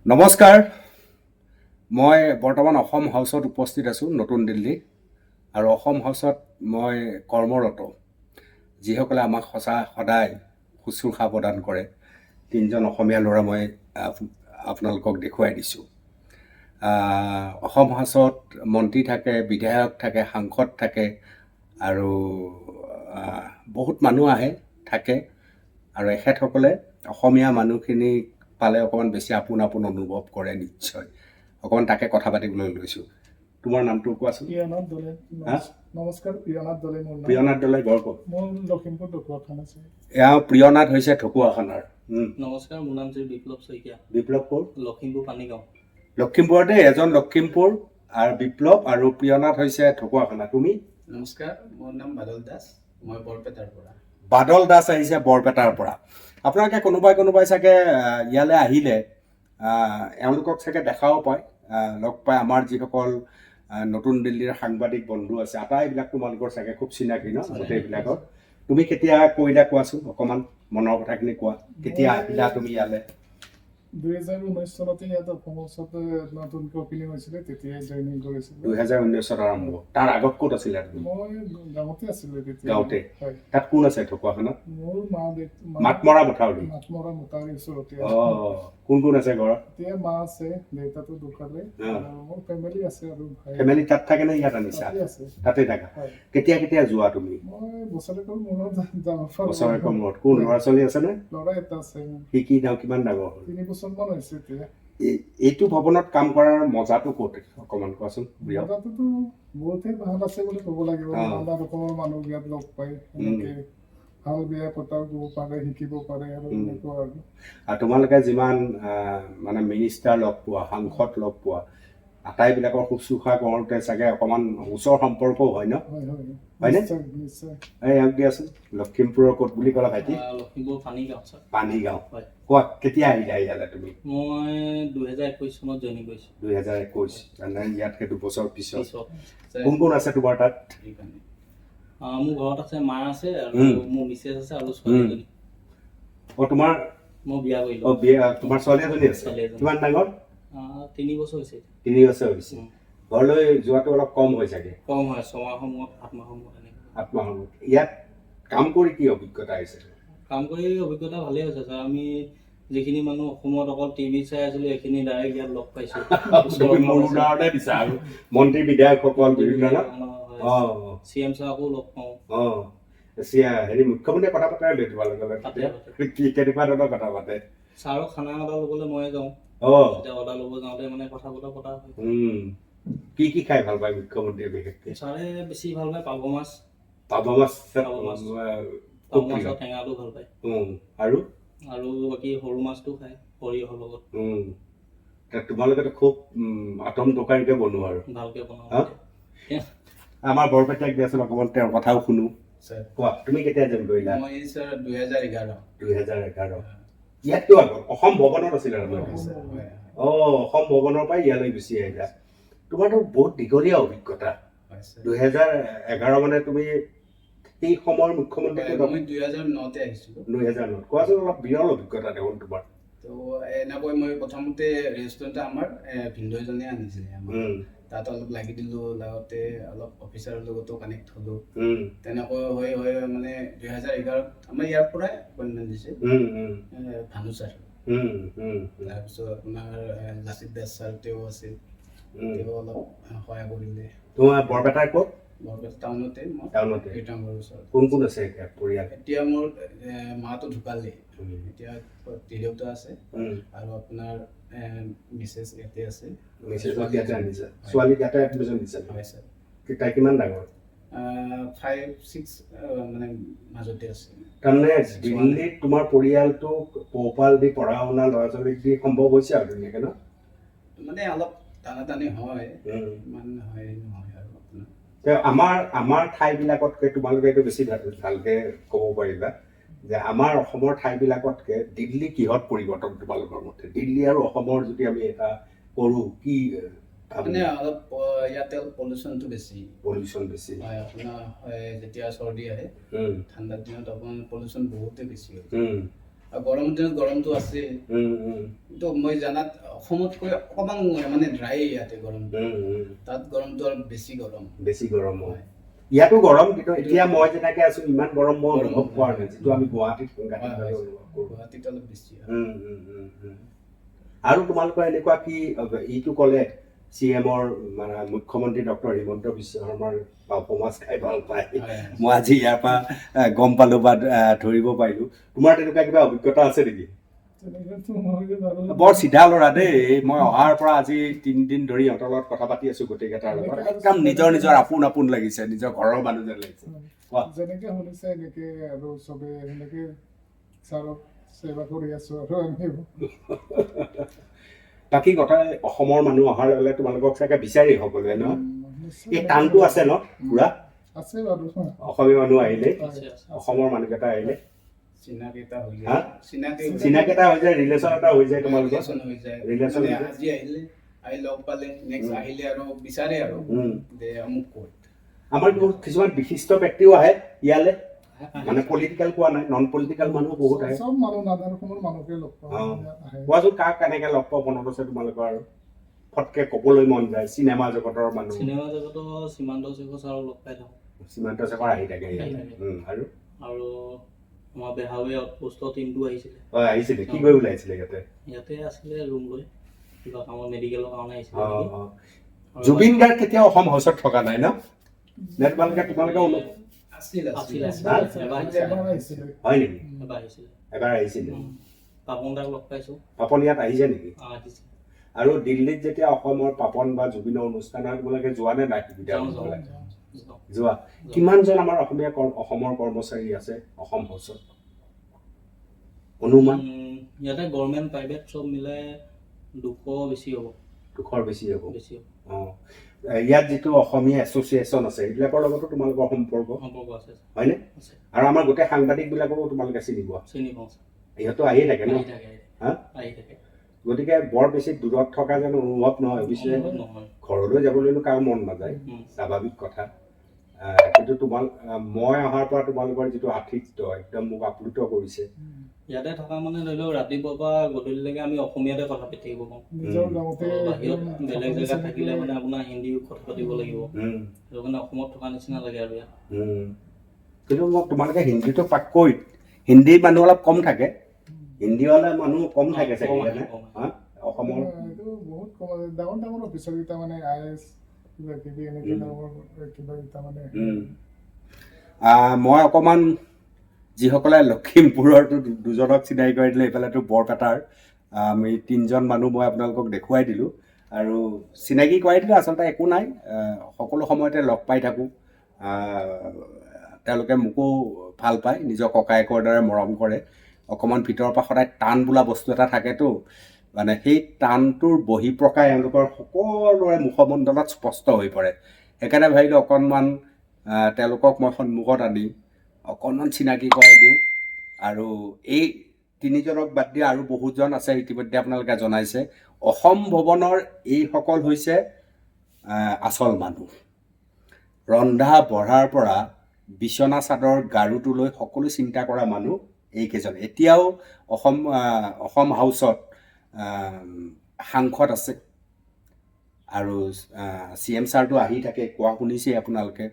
নমস্কাৰ, মই বৰ্তমান অসম হাউচত উপস্থিত আছোঁ নতুন দিল্লী আৰু অসম হাউচত মই কৰ্মৰত যিসকলে আমাক সদায় শুশ্ৰূষা প্ৰদান কৰে তিনিজন অসমীয়া ল'ৰা মই আপোনালোকক দেখুৱাই দিছোঁ। অসম হাউচত মন্ত্ৰী থাকে, বিধায়ক থাকে, সাংসদ থাকে আৰু বহুত মানুহ থাকে আৰু এখেতসকলে অসমীয়া মানুহখিনিক পালে অকণমান বেছি আপোন অনুভৱ কৰে নিশ্চয়। অকণমান তাকে কথা পাতিবলৈ লৈছোঁ। তোমাৰ নামটো কোৱাচোন। প্ৰিয়নাথ দলে। নমস্কাৰ, প্ৰিয়নাথ দলে মোৰ নাম। প্ৰিয়নাথ দলে ঘৰ ক'ত? মোৰ লখিমপুৰ ঢকুৱাখানা আছে। এয়া প্ৰিয়নাথ হৈছে ঢকুৱাখানাৰ। নমস্কাৰ, মোৰ নাম শ্ৰী বিপ্লৱ শইকীয়া। বিপ্লৱ ক'ৰ? লখিমপুৰ পানীগাঁও। লখিমপুৰতে এজন লখিমপুৰ আৰু বিপ্লৱ আৰু প্ৰিয়নাথ হৈছে ঢকুৱাখানা। তুমি? নমস্কাৰ, মোৰ নাম বাদল দাস, মই বৰপেটাৰ পৰা। বাদল দাস আহিছে বৰপেটাৰ পৰা। আপোনালোকে কোনোবাই চাগে ইয়ালৈ আহিলে এওঁলোকক চাগে দেখাও পায়, লগ পায়। আমাৰ যিসকল নতুন দিল্লীৰ সাংবাদিক বন্ধু আছে আটাইবিলাক তোমালোকৰ চাগে খুব চিনাকি ন গোটেইবিলাকৰ। তুমি কেতিয়া কৰিলা কোৱাচোন, অকণমান মনৰ কথাখিনি কোৱা। কেতিয়া আহিলা তুমি ইয়ালৈ? 2019 চনতে ইয়াত অসম হাউচত নতুনকৈ অপেনিং হৈছিলে, তেতিয়াই জইনিং কৰিছিলোঁ। 2019 আৰম্ভ। তাৰ আগত ক'ত আছিলা তুমি? মই গাঁৱতে আছিলোঁ তেতিয়া। গাঁৱতে? হয়। তাত কোন আছে ঢকুৱাখানাত? মোৰ মাতমৰা মথাউৰি। মাতমৰা মথাউৰি ওচৰতে। কোন আছে ঘৰত? এতিয়া মা আছে, দেউতাটো ঢুকালে, মোৰ ফেমিলি আছে আৰু ভাই। ফেমিলি তাত থাকে নে ইয়াত আনিছা? তাতে থাকা। কেতিয়া যোৱা তুমি? মই বছৰেকৰ মূৰত যাওঁ। বছৰেকৰ মূৰত। কোন ল'ৰা ছোৱালী আছে নে? ল'ৰা এটা আছে। সি কিমান ডাঙৰ হ'ল? 3 বছৰমান হৈছে এতিয়া। এইটো ভৱনত কাম কৰাৰ মজাটো ক'ত অকণমান কোৱাচোন। মজাটোতো বহুতেই ভাল আছে বুলি ক'ব লাগিব। নানা ৰকমৰ মানুহ ইয়াত লগ পায়, এনেকে ভাল বেয়া কথাও ক'ব পাৰে, শিকিব পাৰে আৰু এনেকুৱা আৰু তোমালোকে যিমান মানে মিনিষ্টাৰ লগ পোৱা, সাংসদ লগ পোৱা, আটাইবিলাকৰ শুশ্ৰূষা কৰোঁতে চাগে অকণমান ওচৰ সম্পৰ্কও হয় ন? হয়নে? এই দিয়াচোন, লখিমপুৰৰ ক'ত বুলি ক'লা ভাইটি? লখিমপুৰ পানীগাঁও। পানীগাঁও। কোৱা, কেতিয়া আহিলা ইয়ালৈ তুমি? মই 2021 চনত জইনিং কৰিছোঁ। 2021, ইয়াতকৈ 2 বছৰ পিছত। কোন আছে তোমাৰ তাত? মোৰ ঘৰত আছে, মা আছে আৰু মোৰ মিছেছ আছে আৰু ছোৱালী এজনী। তোমাৰ? মই বিয়া কৰিলোঁ। তোমাৰ ছোৱালী এজনী আছে? কিমান ডাঙৰ? 3 বছৰ হৈছে। 3 বছৰ হৈছে। ঘৰলৈ যোৱাটো অলপ কম হয় চাগে? কম হয়, 6 মাহৰ মূৰত, 7 মাহৰ মূৰত এনেকৈ। 7 মাহৰ মূৰত। ইয়াত কাম কৰি কি অভিজ্ঞতা হৈছে? কাম কৰি অভিজ্ঞতা ভালেই হৈছে ছাৰ। আমি যিখিনি মানুহ অসমত অকল টিভি চাই আছিলোঁ, সেইখিনি ডাইৰেক্ট ইয়াত লগ পাইছোঁ। উদাহৰণে দিছা আৰু মন্ত্ৰী বিধায়কসকল বিভিন্ন CM ছাৰকো লগ পাওঁ। মুখ্যমন্ত্ৰীয়ে কথা পাতে তোমালোকৰ কেনেকুৱা ধৰণৰ কথা পাতে? ছাৰক খানা অৰ্ডাৰ ল'বলৈ ময়ে যাওঁ। এতিয়া অৰ্ডাৰ ল'ব যাওঁতে মানে কথা পতা হয়। কি খাই ভাল পায় মুখ্যমন্ত্ৰীয়ে বিশেষকৈ? ছাৰে বেছি ভাল পায় পাভ মাছ। মাছৰ টেঙাটো ভাল পায়। আৰু বাকী সৰু মাছটো খায় সৰিয়হৰ লগত। তোমালোকেতো খুব আটম তৰকাৰীকে বনোৱা আৰু ভালকে বনাওঁ। আমাৰ বৰপেটাক দিয়াচোন অকণমান তেওঁৰ কথাও শুনো। কোৱা, তুমি কেতিয়া জইন কৰিলা? মই ছাৰ 2011। 2011। ইয়াত কিয় আগত অসম ভৱনত আছিলে? অসম ভৱনৰ পৰাই ইয়ালৈ গুচি আহিলা। তোমাৰতো বহুত দীঘলীয়া অভিজ্ঞতা। 2011 মানে তুমি সেই সময়ৰ মুখ্যমন্ত্ৰী? মই 2009তে আহিছিলোঁ। 2009। কোৱাচোন, অলপ বিৰল অভিজ্ঞতা দেখোন তোমাৰ। তো এনেকৈ মই প্ৰথমতে ৰেষ্টুৰেণ্ট আমাৰ ভিনদেউ এজনে আনিছিলে আমাৰ, তাত অলপ লাগি দিলোঁ, লগতে অলপ অফিচাৰৰ লগতো কানেক্ট হ'লোঁ। তেনেকৈ হৈ মানে 2011 আমাৰ ইয়াৰ পৰাই এপইণ্টমেণ্ট দিছে ভানু ছাৰ। তাৰপিছত আপোনাৰ লাচিত দাস ছাৰ তেওঁ আছিল, তেওঁ অলপ সহায় কৰিলে। তোমাৰ বৰপেটাৰ ক'ত? বৰপেটা টাউনতে। কোন আছে পৰিয়াল? এতিয়া মোৰ মাটো ঢুকালে, এতিয়া দেউতা আছে আৰু আপোনাৰ মিছেছ ইয়াতে আছে। ছোৱালী ইয়াতে এডমিশ্যন দিছে? হয় ছাৰ। তাই কিমান ডাঙৰ? 5-6 মানে মাজতে আছে। তাৰমানে দিল্লীত তোমাৰ পৰিয়ালটো পোহপাল দি পঢ়া শুনা ল'ৰা ছোৱালীক দি সম্ভৱ হৈছে আৰু ধুনীয়াকৈ ন? মানে অলপ টানাটানি হয়, ইমান নহয় আৰু আপোনাৰ। আমাৰ ঠাইবিলাকতকৈ তোমালোকে এইটো বেছি ভালকৈ ক'ব পাৰিবা যে আমাৰ অসমৰ ঠাইবিলাকতকৈ দিল্লী কিহত পৰিৱৰ্তন তোমালোকৰ মতে? দিল্লী আৰু অসমৰ যদি আমি এটা কৰোঁ, কি মানে অলপ ইয়াতে পলিউশ্যনটো বেছি। পলিউশ্যন বেছি হয়, আপোনাৰ যেতিয়া চৰ্দি আহে ঠাণ্ডাৰ দিনত আপোনাৰ পলিউশ্যন বহুতেই বেছি হয়। আৰু গৰমৰ দিনত গৰমটো আছে, কিন্তু মই জানাত অসমতকৈ অকণমান মানে ড্ৰাই ইয়াতে গৰমটো, তাত গৰমটো অলপ বেছি গৰম হয়। ইয়াতো গৰম, কিন্তু এতিয়া মই যেনেকে আছো ইমান গৰম মই অনুভৱ কৰা নাই, যিটো আমি গুৱাহাটীত গুৱাহাটীত অলপ বেছি হয়। আৰু তোমালোকৰ এনেকুৱা কি ইটো ক'লে CM-ৰ মানে মুখ্যমন্ত্ৰী ডক্টৰ হিমন্ত বিশ্ব শৰ্মাৰ পাপু মাছ খাই ভাল পায়, মই আজি ইয়াৰ পৰা গম পালো বা ধৰিব পাৰিলো। তোমাৰ তেনেকুৱা কিবা অভিজ্ঞতা আছে নেকি? তেনেকেতো মই বাৰু বৰ চিধা ল'ৰা দেই, মই অহাৰ পৰা আজি 3 দিন ধৰি ইহঁতৰ লগত কথা পাতি আছো গোটেইকেইটাৰ লগত, একদম নিজৰ আপোন লাগিছে, নিজৰ ঘৰৰ মানুহ যেন লাগিছে। কোৱা। যেনেকে শুনিছে এনেকে আৰু চবে সেনেকে ছাৰক সেৱা কৰি আছো আৰু আমি বাকী কথা অসমৰ মানুহ অহাৰ লগে তোমালোকক চাগে বিচাৰি সকলোৱে ন? এই টানটো আছে ন পুৰা? আছে বাৰু। অসমীয়া মানুহ আহিলে, আছে। অসমৰ মানুহকেইটা আহিলে চিনাকি এটা হৈ হা? যায়, চিনাকি এটা হৈ যায়, ৰিলেশ্যন এটা হৈ যায় তোমালোকৰ। ৰিলেশ্যন হৈ যায়। ৰিলেশ্যন মানে হৈ যায়। আজি আহিলে, আহি লগ পালে, নেক্সট আহিলে আৰু বিচাৰে আৰু যে অমুক ক'ত। আমাৰ কিছুমান বিশিষ্ট ব্যক্তিও আহে ইয়ালে, মানে পলিটিকেল কোৱা নাই, নন পলিটিকেল মানুহ বহুত আহে। চব মানুহ নানা ৰকমৰ মানুহকে লগ পাওঁ আহে। কোৱাচোন কাক কেনেকে লগ পোৱা মনত আছে তোমালোকৰ? আৰু ফটকে ক'বলৈ মন যায়, চিনেমা জগতৰ মানুহ। চিনেমা জগতৰ সীমান্ত শেখৰ ছাৰক লগ পাই থাকোঁ। সীমান্ত শেখৰ আহি থাকে ইয়ালে। আৰু আৰু আমাৰ বেহাৱে আউটপোষ্টৰ টিমটো আহিছিলে। হয়, আহিছিলে। কি কৰি ওলাইছিলে ইয়াতে? ইয়াতে আছিলে ৰুম লৈ, কিবা কামত মেডিকেলৰ কাৰণে আহিছিলে নেকি। আৰু জুবিন গাৰ্গ কেতিয়াও অসম হাউচত থকা নাই ন? নে তোমালোকে আছিল আছিলে। এবাৰ আহিছিলে। হয় নেকি? এবাৰ আহিছিলে। এবাৰ আহিছিলে। পাপন দাক লগ পাইছোঁ। পাপন ইয়াত আহিছে নেকি? আহিছে। আৰু দিল্লীত যেতিয়া অসমৰ পাপন বা জুবিনৰ অনুষ্ঠান হয়, তোমালোকে যোৱা নে নাই? সুবিধা যাওঁ। যোৱা। কিমানজন আমাৰ অসমৰ কৰ্মচাৰী আছে অসম হাউচত অনুমান? ইয়াতে গভৰ্ণমেণ্ট প্ৰাইভেট চব মিলাই 200 বেছি হ'ব। 200 বেছি হ'ব। বেছি হ'ব। ইয়াত যিটো অসমীয়া এছ'চিয়েশ্যন আছে এইবিলাকৰ লগতো তোমালোকৰ সম্পৰ্ক আছে। হয়নে? আছে। আৰু আমাৰ গোটেই সাংবাদিক বিলাককো তোমালোকে চিনি পোৱা? চিনি পাওঁ। ইহঁতো আহিয়ে থাকে ন? হা? আহি থাকে। গতিকে বৰ বেছি দূৰত থকা যেন অনুভৱ নহয়। অৱশ্যে নহয়। ঘৰলৈ যাবলৈনো কাৰ মন নাযায়, স্বাভাৱিক কথা। কিন্তু মই অহাৰ পৰা তোমালোকৰ যিটো আতিথ্য একদম মোক আপ্লুত কৰিছে। ইয়াতে থকা মানে ধৰি লওক ৰাতিপুৱাৰ পৰা গধূলিলৈকে আমি অসমীয়াতে কথা পাতি থাকিব পাৰোঁ। নিজৰ গাঁৱতে বাহিৰত বেলেগ জেগাত থাকিলে মানে আপোনাৰ হিন্দী কথা পাতিব লাগিব। সেইটো কাৰণে অসমত থকা নিচিনা লাগে আৰু ইয়াত। কিন্তু মোক তোমালোকে হিন্দীটো পাক্কৈ, হিন্দী মানুহ অলপ কম থাকে, হিন্দী হ'লে মানুহ কম থাকে চাগে অসমৰ। এইটো বহুত কম আছে। ডাঙৰ অফিচাৰ কেইটা মানে IAS কিবা কিবি এনেকে ডাঙৰ কিবা কেইটা মানে মই অকণমান যিসকলে লখিমপুৰৰ দুজনক চিনাকি কৰি দিলে, এইফালেতো বৰপেটাৰ আমি 3জন মানুহ মই আপোনালোকক দেখুৱাই দিলোঁ। আৰু চিনাকি কৰাই দিলোঁ, আচলতে একো নাই, সকলো সময়তে লগ পাই থাকোঁ। তেওঁলোকে মোকো ভাল পায়, নিজৰ ককায়েকৰ দৰে মৰম কৰে। অকণমান ভিতৰৰ পৰা সদায় টান বোলা বস্তু এটা থাকেতো, মানে সেই টানটোৰ বহিঃপ্ৰকাশ এওঁলোকৰ সকলোৰে মুখমণ্ডলত স্পষ্ট হৈ পৰে। সেইকাৰণে ভাবিলোঁ অকণমান তেওঁলোকক মই সন্মুখত আনি অকণমান চিনাকি কৰাই দিওঁ। আৰু এই 3জনক বাদ দি আৰু বহুজন আছে, ইতিমধ্যে আপোনালোকে জনাইছে। অসম ভৱনৰ এইসকল হৈছে আচল মানুহ। ৰন্ধা বঢ়াৰ পৰা বিচনা চাদৰ গাৰুটোলৈ সকলো চিন্তা কৰা মানুহ এইকেইজন। এতিয়াও অসম হাউচত সাংসদ আছে, আৰু CM ছাৰটো আহি থাকে, কোৱা শুনিছেই আপোনালোকে।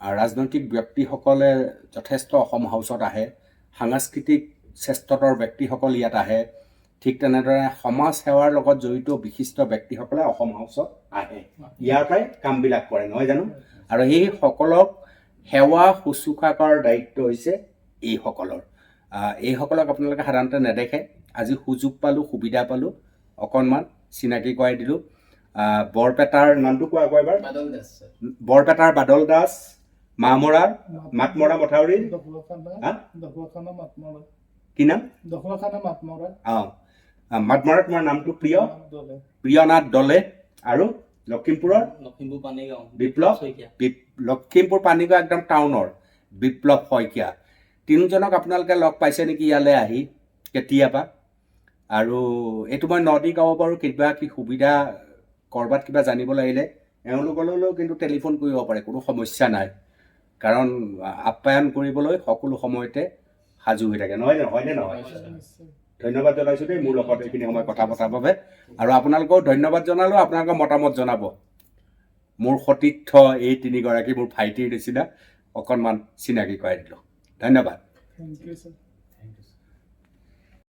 ৰাজনৈতিক ব্যক্তিসকলে যথেষ্ট অসম হাউচত আহে, সাংস্কৃতিক শ্ৰেষ্ঠতৰ ব্যক্তিসকল ইয়াত আহে। ঠিক তেনেদৰে সমাজ সেৱাৰ লগত জড়িত বিশিষ্ট ব্যক্তিসকলে অসম হাউচত আহে, ইয়াৰ পৰাই কামবিলাক কৰে, নহয় জানো? আৰু এই সকলক সেৱা শুশ্ৰূষা কৰাৰ দায়িত্ব হৈছে এইসকলৰ। এইসকলক আপোনালোকে সাধাৰণতে নেদেখে। আজি সুযোগ পালোঁ, সুবিধা পালোঁ, অকণমান চিনাকি কৰাই দিলোঁ। বৰপেটাৰ নামটো কোৱা আকৌ এবাৰ? বাদল দাস। বৰপেটাৰ বাদল দাস, মামৰাৰ মাতমৰা মথাউৰি, কি নাম? মাতমৰাত তোমাৰ নামটো প্ৰিয়নাথ দলে। আৰু লখিমপুৰৰ লখিমপুৰ পানীগাঁও একদম টাউনৰ বিপ্লৱ শইকীয়া। 3জনক আপোনালোকে লগ পাইছে নেকি ইয়ালৈ আহি কেতিয়াবা? আৰু এইটো মই নদী গাব পাৰোঁ, কিবা কি সুবিধা ক'ৰবাত কিবা জানিবলৈ আহিলে এওঁলোকলৈও কিন্তু টেলিফোন কৰিব পাৰে, কোনো সমস্যা নাই। কাৰণ আপ্যায়ন কৰিবলৈ সকলো সময়তে সাজু হৈ থাকে, নহয় জানো? হয়নে নহয়? নিশ্চয়। ধন্যবাদ জনাইছোঁ দেই মোৰ লগত এইখিনি সময় কথা পতাৰ বাবে। আৰু আপোনালোকেও ধন্যবাদ জনালোঁ, আপোনালোকৰ মতামত জনাব। মোৰ সতীৰ্থ এই তিনিগৰাকী মোৰ ভাইটিৰ নিচিনা অকণমান চিনাকি কৰাই দিলোঁ। ধন্যবাদ। Thank you sir.